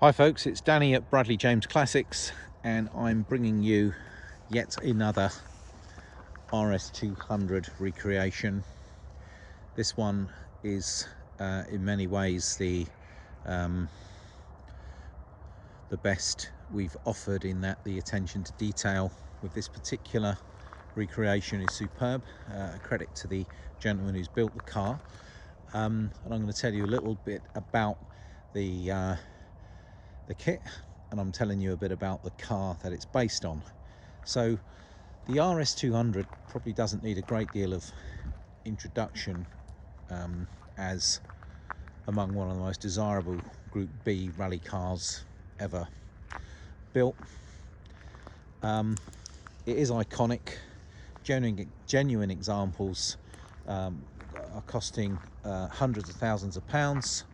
Hi folks, it's Danny at Bradley James Classics, and I'm bringing you yet another RS200 recreation. This one is in many ways the best we've offered, in that the attention to detail with this particular recreation is superb. A credit to the gentleman who's built the car. And I'm going to tell you a little bit about the kit, and I'm telling you a bit about the car that it's based on. So the RS200 probably doesn't need a great deal of introduction as among one of the most desirable Group B rally cars ever built. It is iconic. Genuine examples are costing hundreds of thousands of pounds,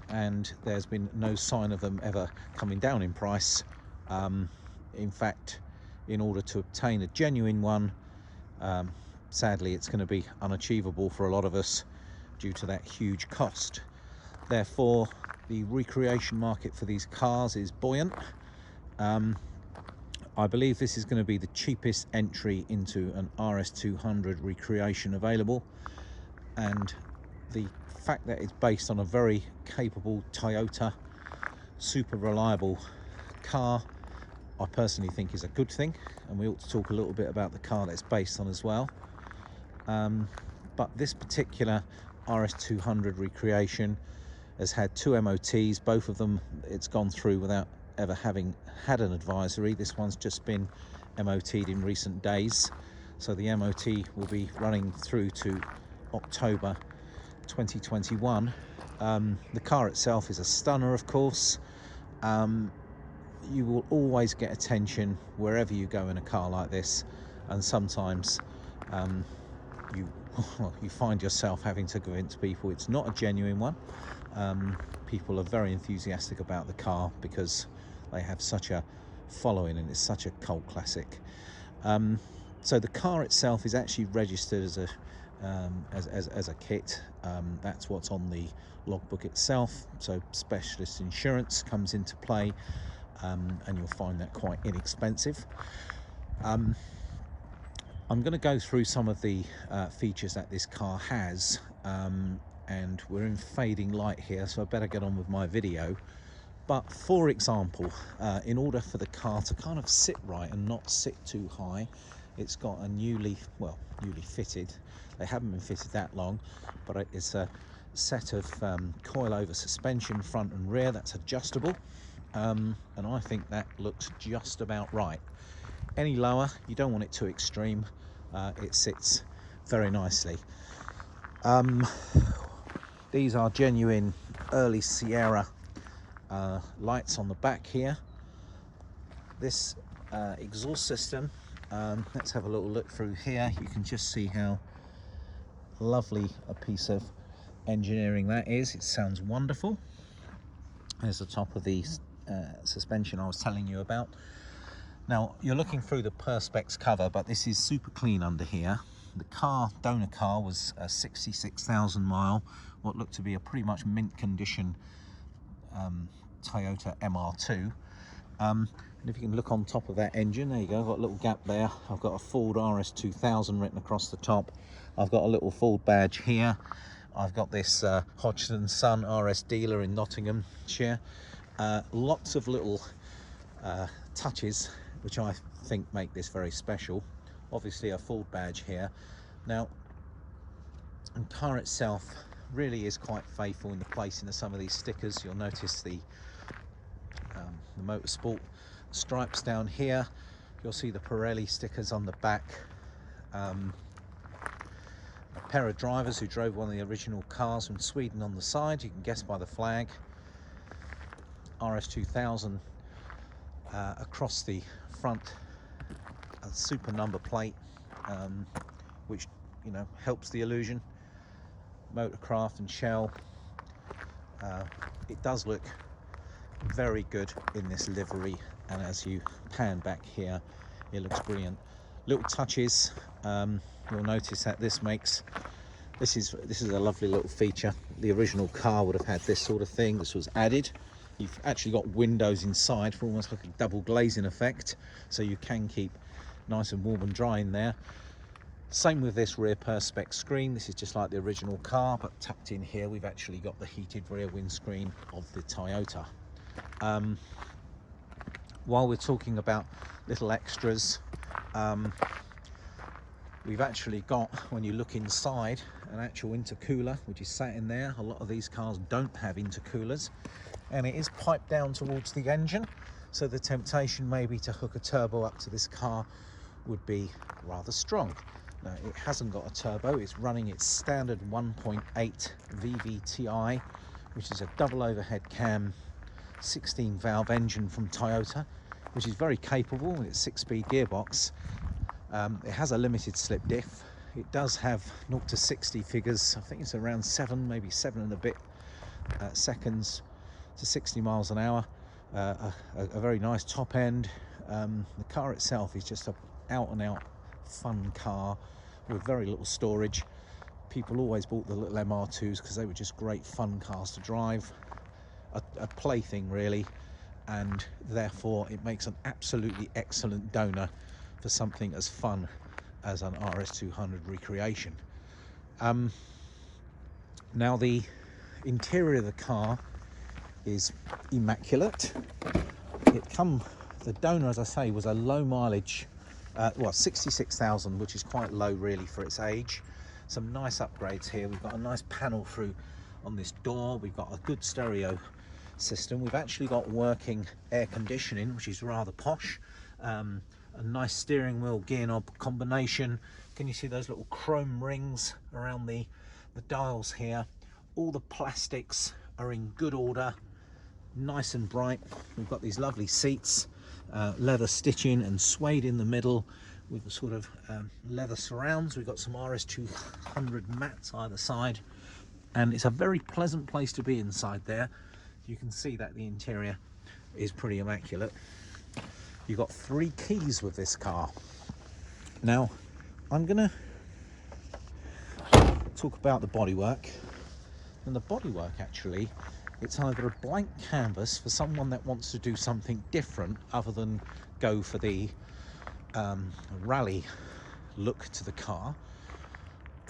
and there's been no sign of them ever coming down in price. In fact, in order to obtain a genuine one, sadly it's going to be unachievable for a lot of us due to that huge cost. Therefore, the recreation market for these cars is buoyant. I believe this is going to be the cheapest entry into an RS200 recreation available, and the fact that it's based on a very capable Toyota, super reliable car, I personally think is a good thing, and we ought to talk a little bit about the car that it's based on as well. But this particular RS200 recreation has had 2 MOTs, both of them it's gone through without ever having had an advisory. This one's just been MOT'd in recent days, so the MOT will be running through to October 2021. The car itself is a stunner, of course. You will always get attention wherever you go in a car like this, and sometimes you find yourself having to convince people it's not a genuine one. People are very enthusiastic about the car because they have such a following and it's such a cult classic. So the car itself is actually registered as a kit. That's what's on the logbook itself. So specialist insurance comes into play, and you'll find that quite inexpensive. I'm going to go through some of the features that this car has, and we're in fading light here, so I better get on with my video. But for example, in order for the car to kind of sit right and not sit too high, it's got a newly fitted, they haven't been fitted that long, but it's a set of coilover suspension front and rear that's adjustable, and I think that looks just about right. Any lower, you don't want it too extreme. It sits very nicely. These are genuine early Sierra lights on the back here. This exhaust system, let's have a little look through here. You can just see how lovely a piece of engineering that is. It sounds wonderful. There's the top of the suspension I was telling you about. Now, you're looking through the Perspex cover, but this is super clean under here. The donor car was a 66,000 mile, what looked to be a pretty much mint condition Toyota MR2. And if you can look on top of that engine, there you go, I've got a little gap there. I've got a Ford RS2000 written across the top. I've got a little Ford badge here. I've got this Hodgson Son RS dealer in Nottinghamshire. Lots of little touches which I think make this very special. Obviously a Ford badge here. Now, the car itself really is quite faithful in the placing of some of these stickers. You'll notice the motorsport stripes down here. You'll see the Pirelli stickers on the back. A pair of drivers who drove one of the original cars from Sweden on the side. You can guess by the flag. RS2000 across the front, a super number plate, which helps the illusion. Motorcraft and Shell. It does look very good in this livery, and as you pan back here, it looks brilliant. Little touches. You'll notice that this is a lovely little feature. The original car would have had this sort of thing. This was added. You've actually got windows inside for almost like a double glazing effect, so you can keep nice and warm and dry in there. Same with this rear perspex screen. This is just like the original car, but tucked in here we've actually got the heated rear windscreen of the Toyota. While we're talking about little extras, we've actually got, when you look inside, an actual intercooler which is sat in there. A lot of these cars don't have intercoolers, and it is piped down towards the engine, so the temptation maybe to hook a turbo up to this car would be rather strong. Now, it hasn't got a turbo. It's running its standard 1.8 VVTi, which is a double overhead cam 16 valve engine from Toyota, which is very capable with its 6-speed gearbox. It has a limited slip diff. It does have 0 to 60 figures, I think it's around 7, maybe 7 and a bit seconds to 60 miles an hour. A very nice top end. The car itself is just a out and out fun car with very little storage. People always bought the little MR2s because they were just great fun cars to drive, a plaything really, and therefore it makes an absolutely excellent donor for something as fun as an RS200 recreation. Now, the interior of the car is immaculate. The donor, as I say, was a low mileage, 66,000, which is quite low really for its age. Some nice upgrades here. We've got a nice panel through on this door. We've got a good stereo system. We've actually got working air conditioning, which is rather posh. A nice steering wheel gear knob combination. Can you see those little chrome rings around the dials here? All the plastics are in good order, nice and bright. We've got these lovely seats, leather stitching and suede in the middle with the sort of leather surrounds. We've got some RS200 mats either side, and it's a very pleasant place to be inside there. You can see that the interior is pretty immaculate. You've got 3 keys with this car. Now, I'm gonna talk about the bodywork. And the bodywork, actually, it's either a blank canvas for someone that wants to do something different other than go for the rally look to the car.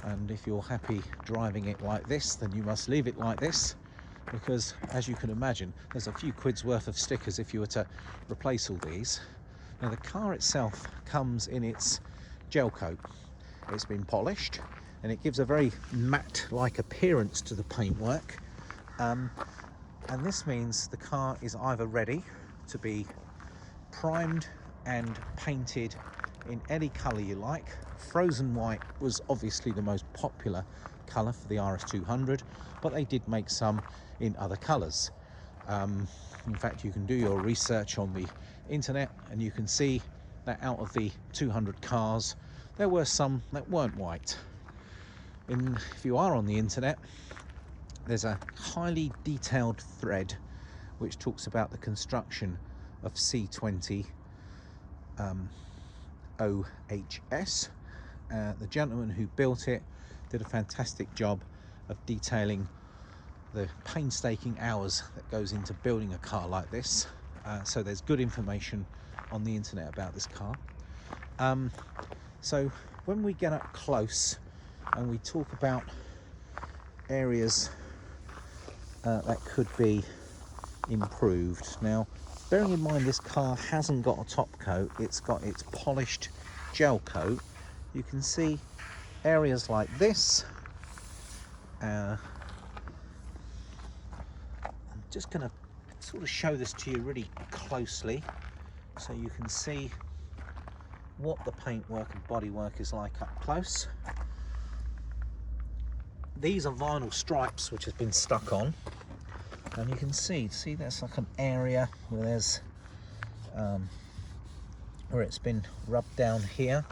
And if you're happy driving it like this, then you must leave it like this, because as you can imagine, there's a few quid's worth of stickers if you were to replace all these. Now, the car itself comes in its gel coat. It's been polished and it gives a very matte-like appearance to the paintwork, and this means the car is either ready to be primed and painted in any colour you like. Frozen white was obviously the most popular colour for the RS200, but they did make some in other colours. In fact, you can do your research on the internet and you can see that out of the 200 cars, there were some that weren't white. If you are on the internet, there's a highly detailed thread which talks about the construction of C20 OHS. The gentleman who built it did a fantastic job of detailing the painstaking hours that goes into building a car like this. So there's good information on the internet about this car. So when we get up close and we talk about areas that could be improved. Now, bearing in mind this car hasn't got a top coat, it's got its polished gel coat. You can see areas like this. I'm just going to sort of show this to you really closely so you can see what the paintwork and bodywork is like up close. These are vinyl stripes which has been stuck on, and you can see there's like an area where there's where it's been rubbed down here.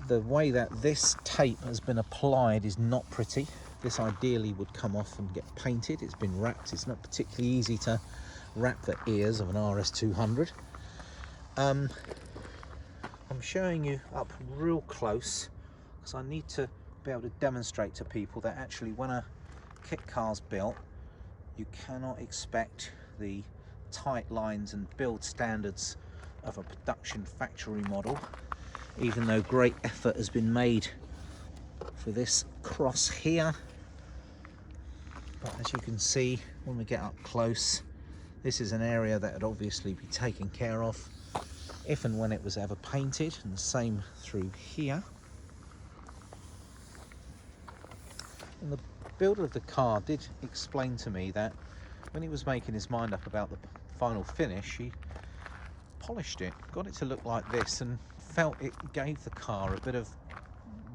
The way that this tape has been applied is not pretty. This ideally would come off and get painted. It's been wrapped. It's not particularly easy to wrap the ears of an RS200. I'm showing you up real close because I need to be able to demonstrate to people that actually when a kit car's built, you cannot expect the tight lines and build standards of a production factory model, even though great effort has been made for this cross here. But as you can see when we get up close, this is an area that would obviously be taken care of if and when it was ever painted, and the same through here. And the builder of the car did explain to me that when he was making his mind up about the final finish, he polished it, got it to look like this, and felt it gave the car a bit of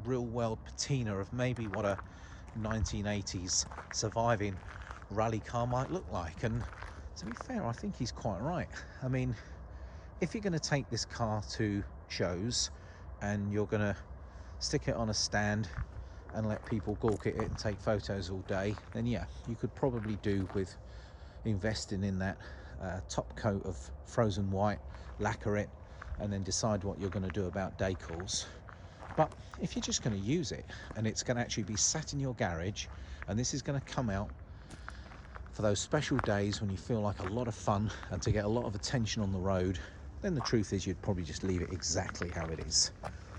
real world patina of maybe what a 1980s surviving rally car might look like. And to be fair, I think he's quite right. I mean, if you're going to take this car to shows and you're going to stick it on a stand and let people gawk at it and take photos all day, then yeah, you could probably do with investing in that top coat of frozen white, lacquer it, and then decide what you're going to do about decals. But if you're just going to use it and it's going to actually be sat in your garage, and this is going to come out for those special days when you feel like a lot of fun and to get a lot of attention on the road, then the truth is you'd probably just leave it exactly how it is.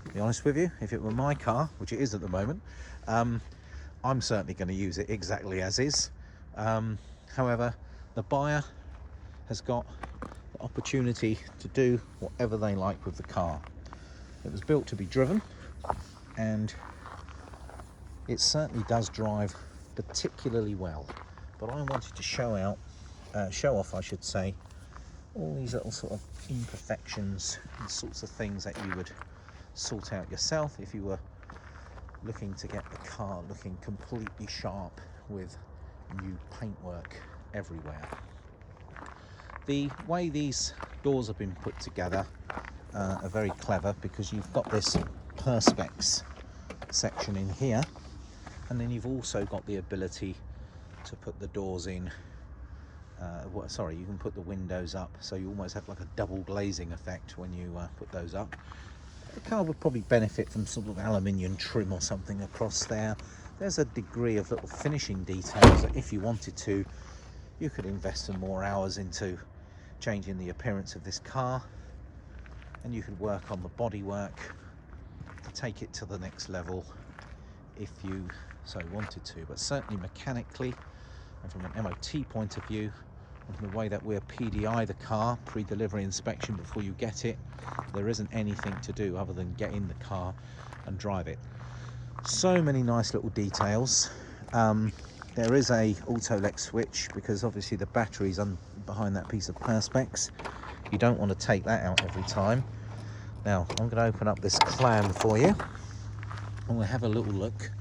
To be honest with you, if it were my car, which it is at the moment, I'm certainly going to use it exactly as is. However, the buyer has got the opportunity to do whatever they like with the car. It was built to be driven, and it certainly does drive particularly well. But I wanted to show off, I should say, all these little sort of imperfections and sorts of things that you would sort out yourself if you were looking to get the car looking completely sharp with new paintwork everywhere. The way these doors have been put together are very clever, because you've got this perspex section in here, and then you've also got the ability to put the doors in, you can put the windows up, so you almost have like a double glazing effect when you put those up. The car would probably benefit from sort of aluminium trim or something across there. There's a degree of little finishing details that if you wanted to, you could invest some more hours into changing the appearance of this car, and you could work on the bodywork to take it to the next level if you so wanted to. But certainly mechanically and from an MOT point of view, and from the way that we're PDI the car, pre-delivery inspection before you get it, there isn't anything to do other than get in the car and drive it. So many nice little details. There is a auto-elect switch, because obviously the battery's behind that piece of perspex. You don't want to take that out every time. Now I'm going to open up this Clam for you and we'll have a little look.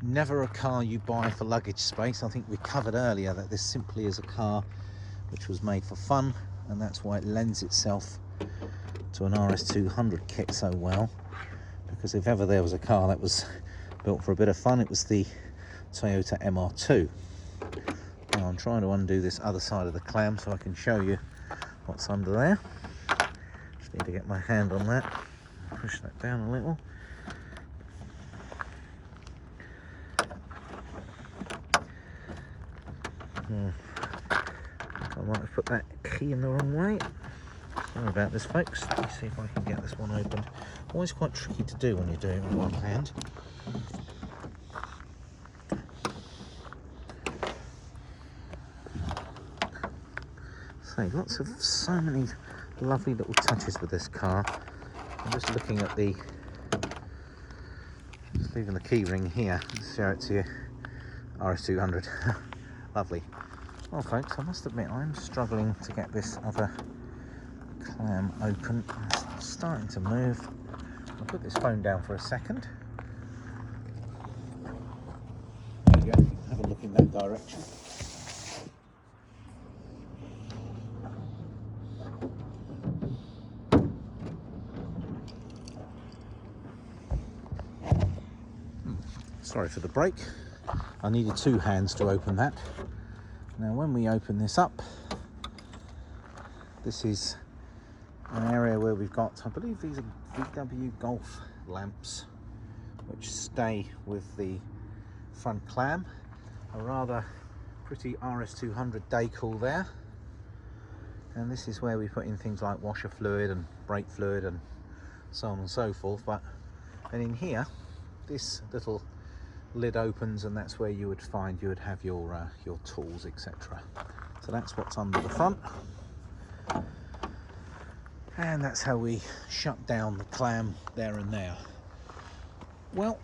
Never a car you buy for luggage space. I think we covered earlier that this simply is a car which was made for fun, and that's why it lends itself to an RS200 kit so well, because if ever there was a car that was built for a bit of fun, it was the Toyota MR2. Now I'm trying to undo this other side of the Clam so I can show you what's under there. Just need to get my hand on that, push that down a little. I might have put that key in the wrong way. Sorry about this, folks. Let me see if I can get this one opened. Always quite tricky to do when you're doing it with one hand. So so many lovely little touches with this car. I'm just looking at just leaving the key ring here. Let's show it to you. RS200. Lovely. Well, folks, I must admit I'm struggling to get this other Clam open. It's starting to move. I'll put this phone down for a second. There you go. Have a look in that direction. Sorry for the break. I needed two hands to open that. Now when we open this up, this is an area where we've got, I believe these are VW Golf lamps, which stay with the front Clam. A rather pretty RS200 decal there. And this is where we put in things like washer fluid and brake fluid and so on and so forth. And in here, this little lid opens, and that's where you would have your tools, etc. So that's what's under the front, and that's how we shut down the Clam there and there. Well,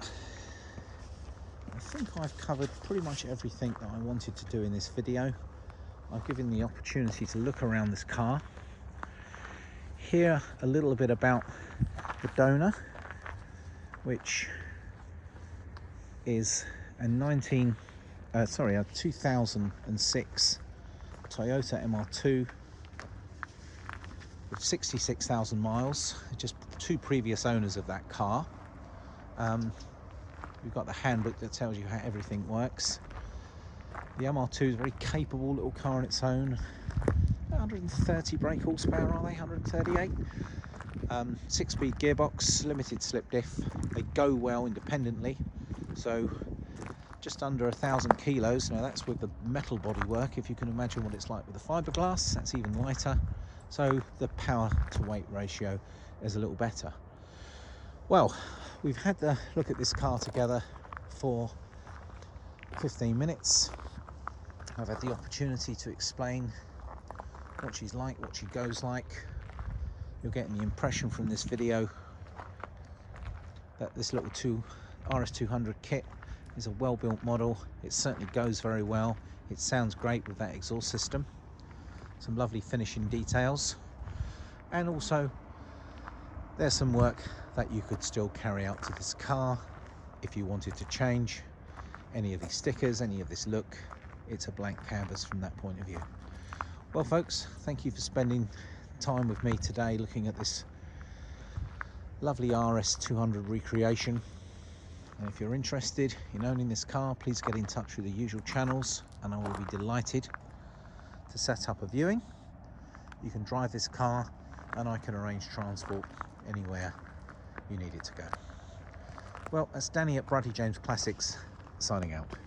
I think I've covered pretty much everything that I wanted to do in this video. I've given the opportunity to look around this car, hear a little bit about the donor, which is a 2006 Toyota MR2 with 66,000 miles, just two previous owners of that car. We've got the handbook that tells you how everything works. The MR2 is a very capable little car on its own. 130 brake horsepower, are they? 138? 6-speed gearbox, limited slip diff. They go well independently. So just under 1,000 kilos. Now that's with the metal bodywork. If you can imagine what it's like with the fiberglass, that's even lighter. So the power to weight ratio is a little better. Well, we've had the look at this car together for 15 minutes. I've had the opportunity to explain what she's like, what she goes like. You're getting the impression from this video that this little RS200 kit is a well-built model. It certainly goes very well. It sounds great with that exhaust system. Some lovely finishing details, and also there's some work that you could still carry out to this car if you wanted to change any of these stickers, any of this look. It's a blank canvas from that point of view. Well folks, thank you for spending time with me today looking at this lovely RS200 recreation. And if you're interested in owning this car, please get in touch with the usual channels and I will be delighted to set up a viewing. You can drive this car and I can arrange transport anywhere you need it to go. Well, that's Danny at Bruddy James Classics signing out.